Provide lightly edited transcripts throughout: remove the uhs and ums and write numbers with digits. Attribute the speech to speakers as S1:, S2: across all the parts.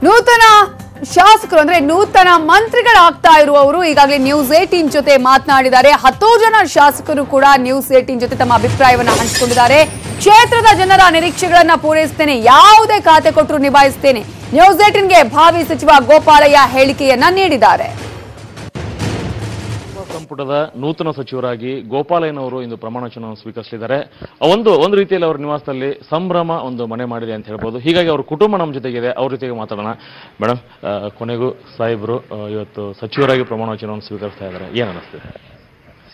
S1: ನೂತನ ಶಾಸಕರು ಅಂದ್ರೆ ನೂತನ ಮಂತ್ರಿಗಳಾಗ್ತಾ ಇರುವವರು ಈಗಾಗಲೇ ನ್ಯೂಸ್ 18 ಜೊತೆ ಮಾತನಾಡಿದ್ದಾರೆ. 10 ಜನ ಶಾಸಕರು ಕೂಡ ನ್ಯೂಸ್ 18 ಜೊತೆ ತಮ್ಮ ಅಭಿಪ್ರಾಯವನ್ನ ಹಂಚಿಕೊಂಡಿದ್ದಾರೆ. ಕ್ಷೇತ್ರದ ಜನರ ನಿರೀಕ್ಷೆಗಳನ್ನ ಪೂರೈಸುತ್ತೇನೆ, ಯಾವುದೇ ಖಾತೆ ಕೊಟ್ಟರು ನಿಭಾಯಿಸುತ್ತೇನೆ, ನ್ಯೂಸ್ 18ಗೆ ಭಾವಿ ಸಚಿವ ಗೋಪಾಲಯ್ಯ ಹೇಳಿಕೆಯನ್ನ ನೀಡಿದ್ದಾರೆ.
S2: ಸಂಪುಟದ ನೂತನ ಸಚಿವರಾಗಿ ಗೋಪಾಲಯ್ಯನವರು ಇಂದು ಪ್ರಮಾಣ ವಚನವನ್ನು ಸ್ವೀಕರಿಸಿದ್ದಾರೆ. ಒಂದು ರೀತಿಯಲ್ಲಿ ಅವರ ನಿವಾಸದಲ್ಲಿ ಸಂಭ್ರಮ ಒಂದು ಮನೆ ಮಾಡಿದೆ ಅಂತ ಹೇಳ್ಬೋದು. ಹೀಗಾಗಿ ಅವ್ರ ಕುಟುಂಬ ನಮ್ಮ ಜೊತೆಗಿದೆ, ಅವ್ರ ಜೊತೆಗೆ ಮಾತಾಡೋಣ. ಮೇಡಮ್, ಕೊನೆಗೂ ಸಾಹೇಬರು ಇವತ್ತು ಸಚಿವರಾಗಿ ಪ್ರಮಾಣ ವಚನವನ್ನು ಸ್ವೀಕರಿಸ್ತಾ ಇದ್ದಾರೆ, ಏನು ಅನ್ನಿಸ್ತಿದೆ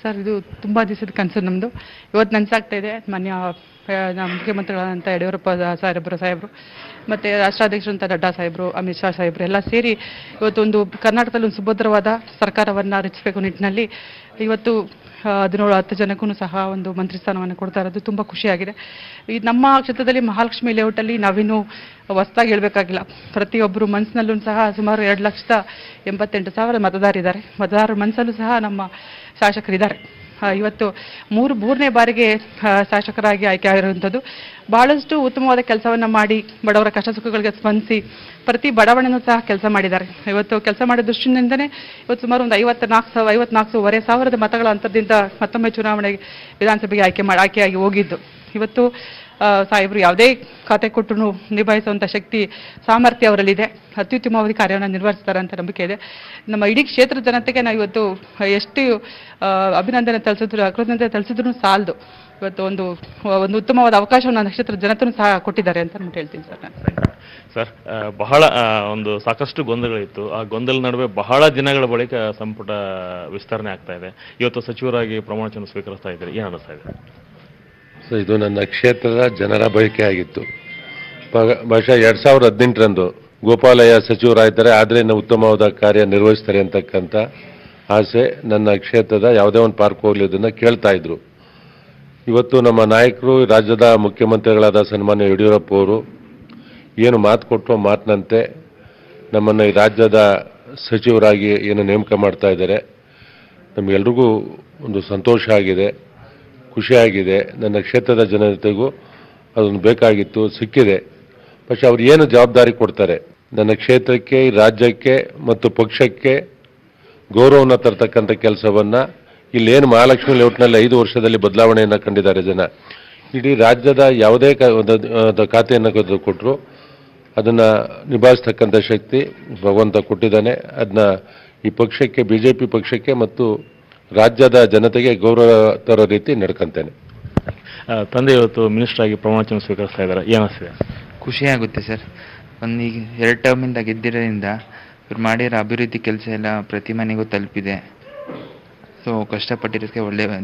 S3: ಸರ್? ಇದು ತುಂಬ ದಿವಸದ ಕನಸು ನಮ್ಮದು. ಇವತ್ತು ನನಸಾಗ್ತಾ ಇದೆ. ಮಾನ್ಯ ಮುಖ್ಯಮಂತ್ರಿಗಳಾದಂಥ ಯಡಿಯೂರಪ್ಪ ಸಾಹೇಬರು ಮತ್ತು ರಾಷ್ಟ್ರಾಧ್ಯಕ್ಷರಂಥ ನಡ್ಡಾ ಸಾಹೇಬರು, ಅಮಿತ್ ಶಾ ಸಾಹೇಬರು ಎಲ್ಲ ಸೇರಿ ಇವತ್ತೊಂದು ಕರ್ನಾಟಕದಲ್ಲಿ ಒಂದು ಸುಭದ್ರವಾದ ಸರ್ಕಾರವನ್ನು ರಚಿಸಬೇಕು ನಿಟ್ಟಿನಲ್ಲಿ ಇವತ್ತು 10 ಜನಕ್ಕೂ ಸಹ ಒಂದು ಮಂತ್ರಿ ಸ್ಥಾನವನ್ನು ಕೊಡ್ತಾ ಇರೋದು ತುಂಬ ಖುಷಿಯಾಗಿದೆ. ಈ ನಮ್ಮ ಕ್ಷೇತ್ರದಲ್ಲಿ ಮಹಾಲಕ್ಷ್ಮಿ ಲೇಔಟಲ್ಲಿ ನಾವೇನು ಹೊಸದಾಗಿ ಹೇಳಬೇಕಾಗಿಲ್ಲ. ಪ್ರತಿಯೊಬ್ಬರು ಮನಸ್ಸಿನಲ್ಲೂ ಸಹ ಸುಮಾರು 2,88,000 ಮತದಾರರ ಮನಸ್ಸಲ್ಲೂ ಸಹ ನಮ್ಮ ಶಾಸಕರಿದ್ದಾರೆ. ಇವತ್ತು ಮೂರನೇ ಬಾರಿಗೆ ಶಾಸಕರಾಗಿ ಆಯ್ಕೆ ಆಗಿರುವಂಥದ್ದು. ಬಹಳಷ್ಟು ಉತ್ತಮವಾದ ಕೆಲಸವನ್ನು ಮಾಡಿ ಬಡವರ ಕಷ್ಟ ಸುಖಗಳಿಗೆ ಸ್ಪಂದಿಸಿ ಪ್ರತಿ ಬಡಾವಣೆಯೂ ಸಹ ಕೆಲಸ ಮಾಡಿದ್ದಾರೆ. ಇವತ್ತು ಕೆಲಸ ಮಾಡಿದ ದೃಷ್ಟಿಯಿಂದನೇ ಇವತ್ತು ಸುಮಾರು ಒಂದು 54,500 ಮತಗಳ ಅಂತರದಿಂದ ಮತ್ತೊಮ್ಮೆ ಚುನಾವಣೆಗೆ ವಿಧಾನಸಭೆಗೆ ಆಯ್ಕೆಯಾಗಿ ಹೋಗಿದ್ದು. ಇವತ್ತು ಸಾಹೇಬರು ಯಾವುದೇ ಖಾತೆ ಕೊಟ್ಟರು ನಿಭಾಯಿಸುವಂಥ ಶಕ್ತಿ ಸಾಮರ್ಥ್ಯ ಅವರಲ್ಲಿದೆ. ಅತ್ಯುತ್ತಮವಾಗಿ ಕಾರ್ಯವನ್ನು ನಿರ್ವಹಿಸ್ತಾರೆ ಅಂತ ನಂಬಿಕೆ ಇದೆ. ನಮ್ಮ ಇಡೀ ಕ್ಷೇತ್ರದ ಜನತೆಗೆ ನಾವು ಇವತ್ತು ಎಷ್ಟು ಅಭಿನಂದನೆ ತಳಿಸಿದ್ರು ಸಾಲದು. ಇವತ್ತು ಒಂದು ಉತ್ತಮವಾದ ಅವಕಾಶವನ್ನು ನಕ್ಷತ್ರದ ಜನತೆಯೂ ಸಹ ಕೊಟ್ಟಿದ್ದಾರೆ ಅಂತ ಹೇಳ್ತೀನಿ ಸರ್.
S2: ಸರ್, ಬಹಳ ಸಾಕಷ್ಟು ಗೊಂದಲಗಳಿತ್ತು. ಆ ಗೊಂದಲ ನಡುವೆ ಬಹಳ ದಿನಗಳ ಬಳಿಕ ಸಂಪುಟ ವಿಸ್ತರಣೆ ಆಗ್ತಾ ಇದೆ. ಇವತ್ತು ಸಚಿವರಾಗಿ ಪ್ರಮಾಣ ವಚನ ಸ್ವೀಕರಿಸ್ತಾ ಇದ್ದಾರೆ, ಏನು ಅನ್ನಿಸ್ತಾ ಇದೆ?
S4: ಸೊ ಇದು ನನ್ನ ಕ್ಷೇತ್ರದ ಜನರ ಬಯಕೆ ಆಗಿತ್ತು. ಬಹುಶಃ 2018ರಂದು ಗೋಪಾಲಯ್ಯ ಸಚಿವರಾಗಿದ್ದಾರೆ, ಆದರೆ ಉತ್ತಮವಾದ ಕಾರ್ಯ ನಿರ್ವಹಿಸ್ತಾರೆ ಅಂತಕ್ಕಂಥ ಆಸೆ ನನ್ನ ಕ್ಷೇತ್ರದ ಯಾವುದೇ ಒಂದು ಪಾರ್ಕ್ ಹೋಗಲಿ ಅದನ್ನು ಕೇಳ್ತಾ ಇದ್ರು. ಇವತ್ತು ನಮ್ಮ ನಾಯಕರು, ರಾಜ್ಯದ ಮುಖ್ಯಮಂತ್ರಿಗಳಾದ ಸನ್ಮಾನ್ಯ ಯಡಿಯೂರಪ್ಪ ಅವರು ಏನು ಮಾತು ಕೊಟ್ಟರು ಮಾತಿನಂತೆ ನಮ್ಮನ್ನು ಈ ರಾಜ್ಯದ ಸಚಿವರಾಗಿ ಏನು ನೇಮಕ ಮಾಡ್ತಾ ಇದ್ದಾರೆ, ನಮಗೆಲ್ರಿಗೂ ಒಂದು ಸಂತೋಷ ಆಗಿದೆ, ಖುಷಿಯಾಗಿದೆ. ನನ್ನ ಕ್ಷೇತ್ರದ ಜನತೆಗೂ ಅದೊಂದು ಬೇಕಾಗಿತ್ತು, ಸಿಕ್ಕಿದೆ. പക്ഷെ ಅವ್ರು ಏನು ಜವಾಬ್ದಾರಿ ಕೊಡ್ತಾರೆ, ನನ್ನ ಕ್ಷೇತ್ರಕ್ಕೆ, ರಾಜ್ಯಕ್ಕೆ ಮತ್ತು ಪಕ್ಷಕ್ಕೆ ಗೌರವವನ್ನು ತರ್ತಕ್ಕಂಥ ಕೆಲಸವನ್ನು ಇಲ್ಲೇನು ಮಹಾಲಕ್ಷ್ಮಿ ಲೇಔಟ್ನಲ್ಲಿ 5 ವರ್ಷದಲ್ಲಿ ಬದಲಾವಣೆಯನ್ನು ಕಂಡಿದ್ದಾರೆ ಜನ. ಇಡೀ ರಾಜ್ಯದ ಯಾವುದೇ ಖಾತೆಯನ್ನು ಕೊಟ್ಟರು ಅದನ್ನು ನಿಭಾಯಿಸ್ತಕ್ಕಂಥ ಶಕ್ತಿ ಭಗವಂತ ಕೊಟ್ಟಿದ್ದಾನೆ. ಅದನ್ನ ಈ ಪಕ್ಷಕ್ಕೆ, BJP ಪಕ್ಷಕ್ಕೆ ಮತ್ತು ರಾಜ್ಯದ ಜನತೆಗೆ ಗೌರವ ತರೋ ರೀತಿ ನಡ್ಕೊಂತೇನೆ.
S2: ತಂದೆ ಇವತ್ತು ಮಿನಿಸ್ಟರ್ ಆಗಿ ಪ್ರಮಾಣ ವಚನ ಸ್ವೀಕರಿಸ್ತಾ ಇದ್ದಾರೆ, ಏನಿಸ್ತಿದೆ?
S5: ಖುಷಿಯಾಗುತ್ತೆ ಸರ್. ಈಗ 2 ಟರ್ಮಿಂದ ಗೆದ್ದಿರೋದ್ರಿಂದ ಇವ್ರು ಮಾಡಿರೋ ಅಭಿವೃದ್ಧಿ ಕೆಲಸ ಎಲ್ಲ ಪ್ರತಿ ಮನೆಗೂ ತಲುಪಿದೆ. ಸೊ ಕಷ್ಟಪಟ್ಟಿರೋದಕ್ಕೆ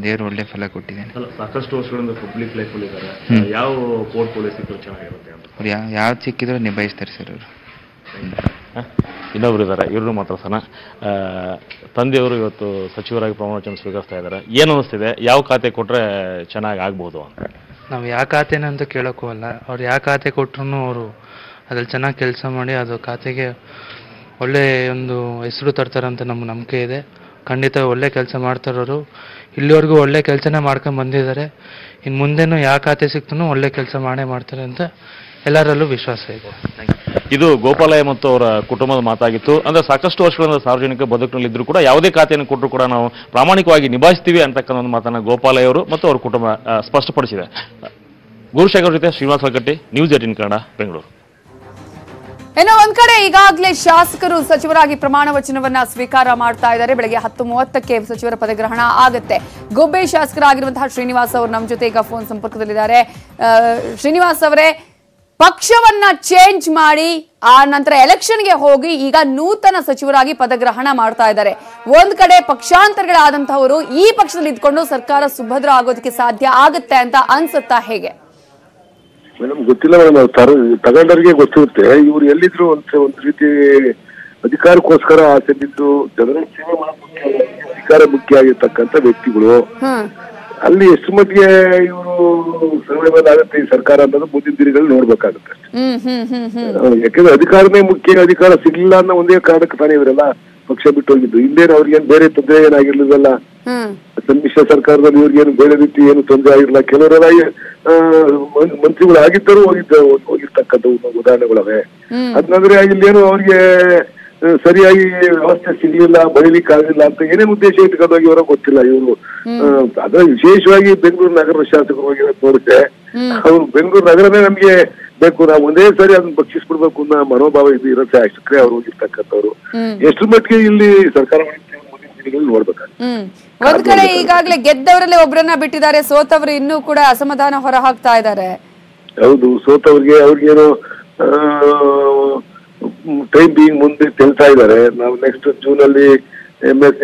S5: ದೇವರು ಒಳ್ಳೆ ಫಲ ಕೊಟ್ಟಿದ್ದೇನೆ.
S2: ಸಾಕಷ್ಟು ವರ್ಷಗಳಿಂದ ಪಬ್ಲಿಕ್ ಲೈಫಲ್ಲಿ ಇದ್ದಾರೆ. ಯಾವ ಪೋರ್ಟ್ಫೋಲಿಯೋ ಸಿಕ್ಕರು ಚೆನ್ನಾಗಿರುತ್ತೆ ಅಂತ
S5: ಅವ್ರು ಯಾವ್ದು ಸಿಕ್ಕಿದ್ರು ನಿಭಾಯಿಸ್ತಾರೆ ಸರ್ ಅವರು.
S2: ಇನ್ನೊಬ್ರು ಇದ್ದಾರೆ, ಇವ್ರನ್ನೂ ಮಾತಾಡ್ಸೋಣ. ತಂದೆಯವರು ಇವತ್ತು ಸಚಿವರಾಗಿ ಪ್ರಮಾಣ ವಚನ ಸ್ವೀಕರಿಸ್ತಾ ಇದ್ದಾರೆ, ಏನು ಅನ್ನಿಸ್ತಿದೆ? ಯಾವ ಖಾತೆ ಕೊಟ್ಟರೆ ಚೆನ್ನಾಗಿ ಆಗ್ಬೋದು ಅಂತ?
S6: ನಾವು ಯಾವ ಖಾತೆನ ಅಂತ ಕೇಳೋಕ್ಕೂ ಅಲ್ಲ, ಅವ್ರು ಯಾವ ಖಾತೆ ಕೊಟ್ಟರು ಅವರು ಅದ್ರಲ್ಲಿ ಚೆನ್ನಾಗಿ ಕೆಲಸ ಮಾಡಿ ಅದು ಖಾತೆಗೆ ಒಳ್ಳೆ ಒಂದು ಹೆಸರು ತರ್ತಾರಂತ ನಮ್ಮ ನಂಬಿಕೆ ಇದೆ. ಖಂಡಿತ ಒಳ್ಳೆ ಕೆಲಸ ಮಾಡ್ತಾರೋರು. ಇಲ್ಲಿವರೆಗೂ ಒಳ್ಳೆ ಕೆಲಸನೇ ಮಾಡ್ಕೊಂಡು ಬಂದಿದ್ದಾರೆ. ಇನ್ನು ಮುಂದೆನೂ ಯಾವ ಖಾತೆ ಸಿಕ್ತೂ ಒಳ್ಳೆ ಕೆಲಸ ಮಾಡೇ ಮಾಡ್ತಾರೆ ಅಂತ ಎಲ್ಲರಲ್ಲೂ ವಿಶ್ವಾಸ ಇದೆ.
S2: ಇದು ಗೋಪಾಲಯ್ಯ ಮತ್ತು ಅವರ ಕುಟುಂಬದ ಮಾತಾಗಿತ್ತು. ಅಂದ್ರೆ ಸಾಕಷ್ಟು ವರ್ಷಗಳಿಂದ ಸಾರ್ವಜನಿಕ ಬದುಕಿನಲ್ಲಿ ಇದ್ರೂ ಕೂಡ ಯಾವುದೇ ಖಾತೆಯನ್ನು ಕೊಟ್ಟರು ಕೂಡ ನಾವು ಪ್ರಾಮಾಣಿಕವಾಗಿ ನಿಭಾಯಿಸ್ತೀವಿ ಅಂತಕ್ಕಂಥ ಒಂದು ಮಾತನ್ನ ಗೋಪಾಲಯ್ಯ ಅವರು ಮತ್ತು ಅವರ ಕುಟುಂಬ ಸ್ಪಷ್ಟಪಡಿಸಿದೆ. ಗುರುಶೇಖರ್ ಜೊತೆ ಶ್ರೀನಿವಾಸ ಕಟ್ಟಿ, ನ್ಯೂಸ್ 18 ಕನ್ನಡ, ಬೆಂಗಳೂರು.
S1: ಇನ್ನು ಒಂದ್ ಕಡೆ ಈಗಾಗಲೇ ಶಾಸಕರು ಸಚಿವರಾಗಿ ಪ್ರಮಾಣ ವಚನವನ್ನ ಸ್ವೀಕಾರ ಮಾಡ್ತಾ ಇದ್ದಾರೆ. ಬೆಳಗ್ಗೆ 10:30ಕ್ಕೆ ಸಚಿವರ ಪದಗ್ರಹಣ ಆಗುತ್ತೆ. ಗುಬ್ಬಿ ಶಾಸಕರಾಗಿರುವಂತಹ ಶ್ರೀನಿವಾಸ್ ಅವರು ನಮ್ಮ ಜೊತೆ ಈಗ ಫೋನ್ ಸಂಪರ್ಕದಲ್ಲಿದ್ದಾರೆ. ಶ್ರೀನಿವಾಸ್ ಅವರೇ, ಪಕ್ಷವನ್ನ ಚೇಂಜ್ ಮಾಡಿ ಆ ನಂತರ ಎಲೆಕ್ಷನ್ಗೆ ಹೋಗಿ ಈಗ ನೂತನ ಸಚಿವರಾಗಿ ಪದಗ್ರಹಣ ಮಾಡ್ತಾ ಇದ್ದಾರೆ. ಒಂದ್ ಕಡೆ ಪಕ್ಷಾಂತರಗಳಾದಂತಹವರು ಈ ಪಕ್ಷದಲ್ಲಿ ಇದ್ಕೊಂಡು ಸರ್ಕಾರ ಸುಭದ್ರ ಆಗೋದಕ್ಕೆ ಸಾಧ್ಯ ಆಗುತ್ತೆ ಅಂತ ಅನ್ಸುತ್ತಾ, ಹೇಗೆ?
S7: ಮೇಡಮ್ ಗೊತ್ತಿಲ್ಲ ಮೇಡಮ್, ತಗೊಂಡವ್ರಿಗೆ ಗೊತ್ತಿರುತ್ತೆ. ಇವ್ರು ಎಲ್ಲಿದ್ರು ಒಂದ್ ರೀತಿ ಅಧಿಕಾರಕ್ಕೋಸ್ಕರ ಆಸೆ ಬಿದ್ದು ಜನರ ಸೇವೆ ಮಾಡೋಕೆ ಅಧಿಕಾರ ಮುಖ್ಯ ಆಗಿರ್ತಕ್ಕಂಥ ವ್ಯಕ್ತಿಗಳು. ಅಲ್ಲಿ ಎಷ್ಟು ಮಟ್ಟಿಗೆ ಇವರು ಸರ್ವೈವಲ್ ಆಗುತ್ತೆ ಈ ಸರ್ಕಾರ ಅನ್ನೋದು ಮುಂದಿನ ದಿನಗಳಲ್ಲಿ ನೋಡ್ಬೇಕಾಗುತ್ತೆ. ಯಾಕಂದ್ರೆ ಅಧಿಕಾರನೇ ಮುಖ್ಯ, ಅಧಿಕಾರ ಸಿಗ್ಲಿಲ್ಲ ಅನ್ನೋ ಒಂದೇ ಕಾರಣಕ್ಕೆ ತಾನೇ ಇವರೆಲ್ಲ ಪಕ್ಷ ಬಿಟ್ಟು ಹೋಗಿದ್ದು. ಇಲ್ಲೇನು ಅವ್ರಿಗೇನು ಬೇರೆ ತೊಂದರೆ ಏನಾಗಿರ್ಲಿಲ್ಲಲ್ಲ. ಸಮ್ಮಿಶ್ರ ಸರ್ಕಾರದಲ್ಲಿ ಇವ್ರಿಗೇನು ಬೇರೆ ರೀತಿ ಏನು ತೊಂದರೆ ಆಗಿರಲಿಲ್ಲ. ಕೆಲವರೆಲ್ಲ ಮಂತ್ರಿಗಳು ಆಗಿದ್ದರೂ ಹೋಗಿರ್ತಕ್ಕಂಥ ಉದಾಹರಣೆಗಳವೆ. ಅದ್ನಂದ್ರೆ ಇಲ್ಲೇನು ಅವ್ರಿಗೆ ಸರಿಯಾಗಿ ವ್ಯವಸ್ಥೆ ಸಿಗ್ಲಿಲ್ಲ, ಬಳಿಲಿಕ್ಕೆ ಆಗಲಿಲ್ಲ ಅಂತ ಏನೇನು ಉದ್ದೇಶ ಇಟ್ಕೊಂಡೋಗಿ ಅವರ ಗೊತ್ತಿಲ್ಲ ಇವರು. ಅದ್ರ ವಿಶೇಷವಾಗಿ ಬೆಂಗಳೂರು ನಗರ ಶಾಸಕರು ಹೋಗಿರೋದು ನೋಡಿದ್ರೆ ಅವ್ರು ಬೆಂಗಳೂರು ನಗರನೇ ನಮ್ಗೆ ಬೇಕು, ನಾವು ಒಂದೇ ಸರಿ ಅದನ್ನ ಭಕ್ಷಿಸ್ಬಿಡ್ಬೇಕು ಅನ್ನೋ ಮನೋಭಾವ ಇದು ಇರುತ್ತೆ ಅಷ್ಟೇ ಅವ್ರು ಹೋಗಿರ್ತಕ್ಕಂಥವ್ರು. ಎಷ್ಟು ಮಟ್ಟಿಗೆ ಇಲ್ಲಿ ಸರ್ಕಾರ ಮುಂದಿನ ದಿನಗಳಲ್ಲಿ ನೋಡ್ಬೇಕಾಗ್ತದೆ.
S1: ಒಂದ್ ಕಡೆ ಈಗಾಗಲೇ ಗೆದ್ದವರಲ್ಲೇ ಒಬ್ಬರನ್ನ ಬಿಟ್ಟಿದ್ದಾರೆ, ಸೋತವರು ಇನ್ನೂ ಕೂಡ ಅಸಮಾಧಾನ ಹೊರ ಹಾಕ್ತಾ ಇದ್ದಾರೆ.
S7: ಹೌದು, ಅವ್ರಿಗೇನೋ ಟೈಮ್ ಬೀಯಿಂಗ್ ಮುಂದೆ ತಿಳಿತಾ ಇದ್ದಾರೆ. ನಾವು ನೆಕ್ಸ್ಟ್ ಜೂನ್ ಅಲ್ಲಿ MSc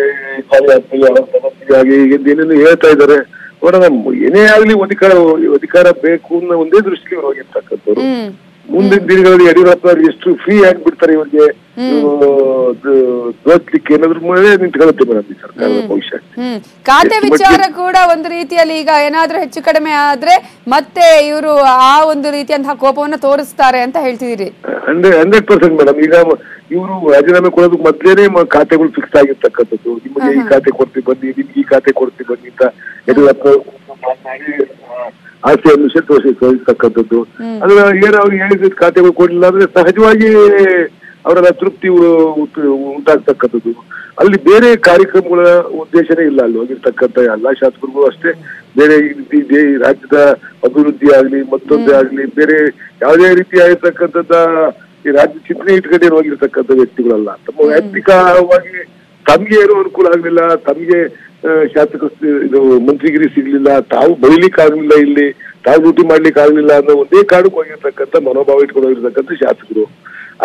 S7: ಖಾಲಿ ಆಗ್ತೀವಿ ಏನೇನು ಹೇಳ್ತಾ ಇದ್ದಾರೆ. ನೋಡೋಣ, ಏನೇ ಆಗ್ಲಿ ಅಧಿಕಾರ ಬೇಕು ಅನ್ನೋ ಒಂದೇ ದೃಷ್ಟಿಗೆ ಇವ್ರು ಹೋಗಿರ್ತಕ್ಕಂಥವ್ರು. ಮುಂದಿನ ದಿನಗಳಲ್ಲಿ ಯಡಿಯೂರಪ್ಪ ಎಷ್ಟು ಫ್ರೀ ಆಗ್ಬಿಡ್ತಾರೆ ಇವ್ರಿಗೆ ದೋಚ್ಲಿಕ್ಕೆ ಏನಾದ್ರು ಮೇಲೆ ನಿಂತ್ಕೊಳ್ಳುತ್ತೆ ಮೇಡಮ್ ಈ ಸರ್ಕಾರದ ಭವಿಷ್ಯ.
S1: ಖಾತೆ ವಿಚಾರ ಕೂಡ ಒಂದು ರೀತಿಯಲ್ಲಿ ಈಗ ಏನಾದ್ರೂ ಹೆಚ್ಚು ಕಡಿಮೆ ಆದ್ರೆ ಮತ್ತೆ ಇವರು ಆ ಒಂದು ರೀತಿಯಂತಹ ಕೋಪವನ್ನ ತೋರಿಸ್ತಾರೆ ಅಂತ ಹೇಳ್ತಿದ್ದೀರಿ.
S7: 100% ಮೇಡಮ್. ಈಗ ಇವರು ರಾಜೀನಾಮೆ ಕೊಡೋದಕ್ಕೆ ಮೊದ್ಲೇನೆ ಖಾತೆಗಳು ಫಿಕ್ಸ್ ಆಗಿರ್ತಕ್ಕಂಥದ್ದು. ನಿಮಗೆ ಈ ಖಾತೆ ಕೊಡ್ತೀವಿ ಬನ್ನಿ, ನಿಮ್ಗೆ ಈ ಖಾತೆ ಕೊಡ್ತೀವಿ ಬನ್ನಿ ಅಂತ ಯಡಿಯೂರಪ್ಪ ಆಸೆಯನ್ನು ತೋರಿಸ್ತಕ್ಕಂಥದ್ದು. ಅದ್ರ ಏನು ಅವ್ರಿಗೆ ಹೇಳಿದ ಖಾತೆಗಳು ಕೊಡಲಿಲ್ಲ ಅಂದ್ರೆ ಸಹಜವಾಗಿ ಅವರ ತೃಪ್ತಿ ಉಂಟಾಗ್ತಕ್ಕಂಥದ್ದು. ಅಲ್ಲಿ ಬೇರೆ ಕಾರ್ಯಕ್ರಮಗಳ ಉದ್ದೇಶನೇ ಇಲ್ಲ ಅಲ್ಲಿ ಹೋಗಿರ್ತಕ್ಕಂಥ ಎಲ್ಲಾ ಶಾಸಕರಿಗೂ ಅಷ್ಟೇ. ಬೇರೆ ರಾಜ್ಯದ ಅಭಿವೃದ್ಧಿ ಆಗ್ಲಿ ಮತ್ತೊಂದೇ ಆಗ್ಲಿ ಬೇರೆ ಯಾವುದೇ ರೀತಿ ಆಗಿರ್ತಕ್ಕಂಥದ್ದ ಈ ರಾಜ್ಯ ಚಿಂತನೆ ಇಟ್ಕೊಂಡೇ ಹೋಗಿರ್ತಕ್ಕಂಥ ವ್ಯಕ್ತಿಗಳಲ್ಲ. ತಮ್ಮ ವೈಯಕ್ತಿಕವಾಗಿ ತಮ್ಗೆ ಏನೂ ಅನುಕೂಲ ಆಗ್ಲಿಲ್ಲ, ತಮ್ಗೆ ಶಾಸಕ ಇದು ಮಂತ್ರಿಗಿರಿ ಸಿಗ್ಲಿಲ್ಲ, ತಾವು ಬೈಲಿಕ್ಕೆ ಆಗ್ಲಿಲ್ಲ, ಇಲ್ಲಿ ತಾವು ಡ್ಯೂಟಿ ಮಾಡ್ಲಿಕ್ಕೆ ಆಗ್ಲಿಲ್ಲ ಅನ್ನೋ ಒಂದೇ ಕಾರಣಕ್ಕೆ ಹೋಗಿರ್ತಕ್ಕಂಥ ಮನೋಭಾವ ಇಟ್ಕೊಂಡು ಹೋಗಿರ್ತಕ್ಕಂಥ ಶಾಸಕರು.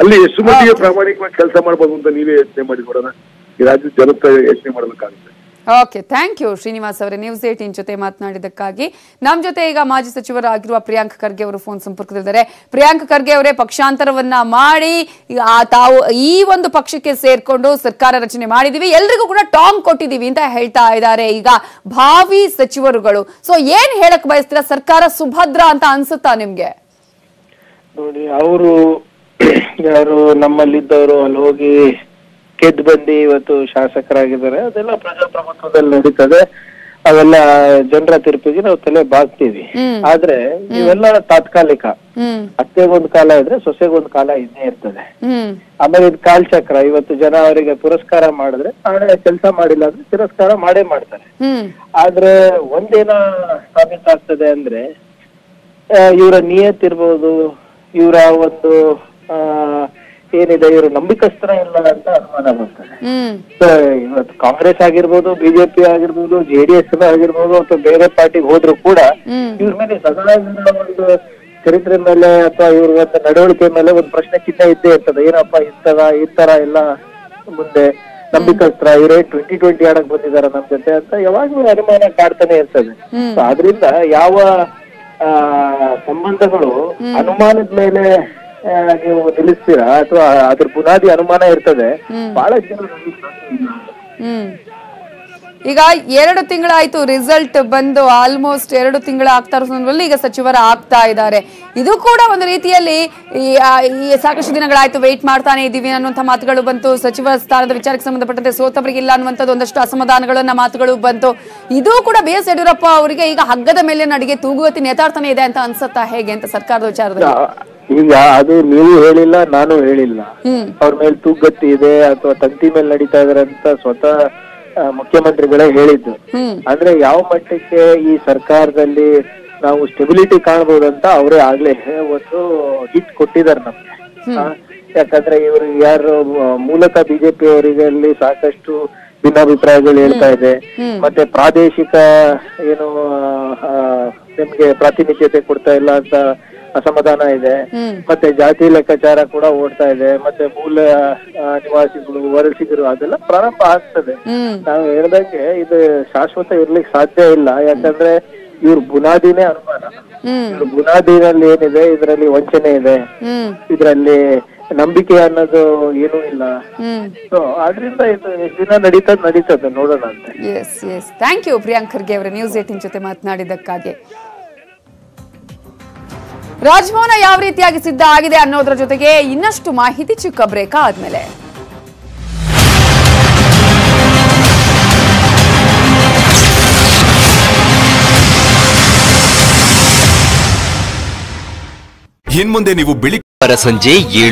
S7: ಅಲ್ಲಿ ಎಷ್ಟು ಮಟ್ಟಿಗೆ ಪ್ರಾಮಾಣಿಕವಾಗಿ ಕೆಲಸ ಮಾಡ್ಬೋದು ಅಂತ ನೀವೇ ಯೋಚನೆ ಮಾಡಿ ನೋಡೋಣ. ಈ ರಾಜ್ಯದ ಜನತೆ ಯೋಚನೆ ಮಾಡ್ಬೇಕಾಗುತ್ತೆ.
S1: ಓಕೆ, ಥ್ಯಾಂಕ್ ಯು ಶ್ರೀನಿವಾಸ್ ಅವರೇ ನ್ಯೂಸ್ 18 ಜೊತೆ ಮಾತನಾಡಿದ್ದಕ್ಕಾಗಿ. ನಮ್ಮ ಜೊತೆ ಈಗ ಮಾಜಿ ಸಚಿವರಾಗಿರುವ ಪ್ರಿಯಾಂಕ್ ಖರ್ಗೆ ಅವರು ಫೋನ್ ಸಂಪರ್ಕದಲ್ಲಿದ್ದಾರೆ. ಪ್ರಿಯಾಂಕ್ ಖರ್ಗೆ ಅವರೇ, ಪಕ್ಷಾಂತರವನ್ನ ಮಾಡಿ ತಾವು ಈ ಒಂದು ಪಕ್ಷಕ್ಕೆ ಸೇರ್ಕೊಂಡು ಸರ್ಕಾರ ರಚನೆ ಮಾಡಿದೀವಿ, ಎಲ್ರಿಗೂ ಕೂಡ ಟಾಂಗ್ ಕೊಟ್ಟಿದೀವಿ ಅಂತ ಹೇಳ್ತಾ ಇದ್ದಾರೆ ಈಗ ಭಾವಿ ಸಚಿವರುಗಳು. ಸೊ ಏನ್ ಹೇಳಕ್ ಬಯಸ್ತೀರಾ? ಸರ್ಕಾರ ಸುಭದ್ರ ಅಂತ ಅನ್ಸುತ್ತಾ ನಿಮ್ಗೆ?
S8: ನೋಡಿ, ಅವರು ಯಾರು ನಮ್ಮಲ್ಲಿದ್ದವರು ಅಲ್ಲಿ ಹೋಗಿ ಗೆದ್ದು ಬಂದು ಇವತ್ತು ಶಾಸಕರಾಗಿದ್ದಾರೆ. ಅದೆಲ್ಲ ಪ್ರಜಾಪ್ರಭುತ್ವದಲ್ಲಿ ನಡೀತದೆ. ಅವೆಲ್ಲ ಜನರ ತೀರ್ಪಿಗೆ ನಾವು ತಲೆ ಬಾಗ್ತೀವಿ. ಆದ್ರೆ ಇವೆಲ್ಲ ತಾತ್ಕಾಲಿಕ. ಅತ್ತೆಗೊಂದು ಕಾಲ ಇದ್ರೆ ಸೊಸೆಗೊಂದು ಕಾಲ ಇದ್ದೇ ಇರ್ತದೆ. ಆಮೇಲೆ ಇದು ಕಾಲ್ಚಕ್ರ. ಇವತ್ತು ಜನ ಅವರಿಗೆ ಪುರಸ್ಕಾರ ಮಾಡಿದ್ರೆ ನಾಳೆ ಕೆಲಸ ಮಾಡಿಲ್ಲ ಅಂದ್ರೆ ತಿರಸ್ಕಾರ ಮಾಡೇ ಮಾಡ್ತಾರೆ. ಆದ್ರೆ ಒಂದೇನ ಸಾಬೀತಾಗ್ತದೆ ಅಂದ್ರೆ ಇವರ ನಿಯತ್ ಇರ್ಬೋದು, ಇವರ ಒಂದು ಏನಿದೆ, ಇವರು ನಂಬಿಕಸ್ತರ ಇಲ್ಲ ಅಂತ ಅನುಮಾನ ಬರ್ತದೆ. ಇವತ್ತು ಕಾಂಗ್ರೆಸ್ ಆಗಿರ್ಬೋದು, ಬಿಜೆಪಿ ಆಗಿರ್ಬೋದು, JDS ಆಗಿರ್ಬೋದು ಅಥವಾ ಬೇರೆ ಪಾರ್ಟಿಗೆ ಹೋದ್ರು ಕೂಡ ಇವ್ರ ಮೇಲೆ ಸದಾ ಒಂದು ಚರಿತ್ರೆ ಮೇಲೆ ಅಥವಾ ಇವ್ರ ಒಂದು ನಡವಳಿಕೆ ಮೇಲೆ ಒಂದು ಪ್ರಶ್ನೆ ಚಿಹ್ನೆ ಇದ್ದೇ ಇರ್ತದೆ. ಏನಪ್ಪಾ ಈ ತರ ಎಲ್ಲ ಮುಂದೆ ನಂಬಿಕಸ್ತರ ಇವರೇ 2020 ಆಡಕ್ ಬಂದಿದಾರ ನಮ್ ಜೊತೆ ಅಂತ ಯಾವಾಗ್ಲೂ ಅನುಮಾನ ಕಾಡ್ತಾನೆ ಇರ್ತದೆ. ಆದ್ರಿಂದ ಯಾವ ಸಂಬಂಧಗಳು ಅನುಮಾನದ ಮೇಲೆ ನೀವು ನಿಲ್ಲಿಸ್ತೀರಾ ಅಥವಾ ಅದ್ರ ಬುನಾದಿ ಅನುಮಾನ ಇರ್ತದೆ, ಬಹಳ ಜನ.
S1: ಈಗ 2 ತಿಂಗಳಾಯ್ತು ರಿಸಲ್ಟ್ ಬಂದು, ಆಲ್ಮೋಸ್ಟ್ 2 ತಿಂಗಳ ಆಗ್ತಾ ಇರೋದ್ರಲ್ಲಿ ಈಗ ಸಚಿವರ ಆಗ್ತಾ ಇದ್ದಾರೆ. ಇದು ಕೂಡ ಒಂದು ರೀತಿಯಲ್ಲಿ ಸಾಕಷ್ಟು ದಿನಗಳಾಯ್ತು ವೇಟ್ ಮಾಡ್ತಾನೆ ಇದೀವಿ ಅನ್ನುವಂಥ ಮಾತುಗಳು ಬಂತು. ಸಚಿವ ಸ್ಥಾನದ ವಿಚಾರಕ್ಕೆ ಸಂಬಂಧಪಟ್ಟಂತೆ ಸೋತವರಿಗಿಲ್ಲ ಅನ್ನುವಂಥದ್ದು ಒಂದಷ್ಟು ಅಸಮಾಧಾನಗಳನ್ನ ಮಾತುಗಳು ಬಂತು. ಇದು ಕೂಡ BS ಯಡಿಯೂರಪ್ಪ ಅವರಿಗೆ ಈಗ ಹಗ್ಗದ ಮೇಲೆ ನಡಿಗೆ ತೂಗುಗತಿ ನೇತಾಡ್ತಾನೆ ಇದೆ ಅಂತ ಅನ್ಸುತ್ತಾ ಹೇಗೆ ಅಂತ ಸರ್ಕಾರದ ವಿಚಾರದಲ್ಲಿ?
S8: ಈಗ ಅದು ನೀವು ಹೇಳಿಲ್ಲ, ನಾನು ಹೇಳಿಲ್ಲ. ಅವ್ರ ಮೇಲೆ ತೂಗತ್ತಿ ಇದೆ ಅಥವಾ ತಂತಿ ಮೇಲೆ ನಡೀತಾ ಇದಾರೆ ಅಂತ ಸ್ವತಃ ಮುಖ್ಯಮಂತ್ರಿಗಳೇ ಹೇಳಿದ್ದು. ಅಂದ್ರೆ ಯಾವ ಮಟ್ಟಕ್ಕೆ ಈ ಸರ್ಕಾರದಲ್ಲಿ ನಾವು ಸ್ಟೆಬಿಲಿಟಿ ಕಾಣಬಹುದಂತ ಅವರೇ ಆಗ್ಲೇ ಒಂದು ಹಿಟ್ ಕೊಟ್ಟಿದ್ದಾರೆ ನಮ್ಗೆ. ಯಾಕಂದ್ರೆ ಇವರು ಯಾರು ಮೂಲತಃ ಬಿಜೆಪಿ ಅವರಿಗೆ ಸಾಕಷ್ಟು ಭಿನ್ನಾಭಿಪ್ರಾಯಗಳು ಹೇಳ್ತಾ ಇದೆ. ಮತ್ತೆ ಪ್ರಾದೇಶಿಕ ಏನು ನಿಮ್ಗೆ ಪ್ರಾತಿನಿಧ್ಯತೆ ಕೊಡ್ತಾ ಇಲ್ಲ ಅಂತ ಅಸಮಾಧಾನ ಇದೆ. ಮತ್ತೆ ಜಾತಿ ಲೆಕ್ಕಾಚಾರ ಕೂಡ ಓಡ್ತಾ ಇದೆ. ಮತ್ತೆ ಮೂಲ ನಿವಾಸಿಗಳು, ವಲಸಿಗರು ಅದೆಲ್ಲ ಪ್ರಾರಂಭ ಆಗ್ತದೆ. ನಾವು ಹೇಳ್ದಂಗೆ ಇದು ಶಾಶ್ವತ ಇರ್ಲಿಕ್ಕೆ ಸಾಧ್ಯ ಇಲ್ಲ. ಯಾಕಂದ್ರೆ ಇವ್ರ ಬುನಾದಿನೇ ಅನುಮಾನ. ಇವ್ರ ಬುನಾದಿನಲ್ಲಿ ಏನಿದೆ, ಇದರಲ್ಲಿ ವಂಚನೆ ಇದೆ, ಇದರಲ್ಲಿ ನಂಬಿಕೆ ಅನ್ನೋದು ಏನೂ ಇಲ್ಲ. ಸೊ ಆದ್ರಿಂದ ಇದು ಎಷ್ಟು ದಿನ ನಡೀತದೆ ನೋಡೋಣ ಅಂತ.
S1: ಥ್ಯಾಂಕ್ ಯು ಪ್ರಿಯಾಂಕ್ ಖರ್ಗೆ ಅವರ ನ್ಯೂಸ್ 18 ಜೊತೆ ಮಾತನಾಡಿದ್ದಕ್ಕಾಗಿ. ರಾಜಭವನ ಯಾವ ರೀತಿಯಾಗಿ ಸಿದ್ಧ ಆಗಿದೆ ಅನ್ನೋದ್ರ ಜೊತೆಗೆ ಇನ್ನಷ್ಟು ಮಾಹಿತಿ ಚಿಕ್ಕ ಬ್ರೇಕ್ ಆದ್ಮೇಲೆ.
S9: ಇನ್ಮುಂದೆ ನೀವು ಸಂಜೆ 7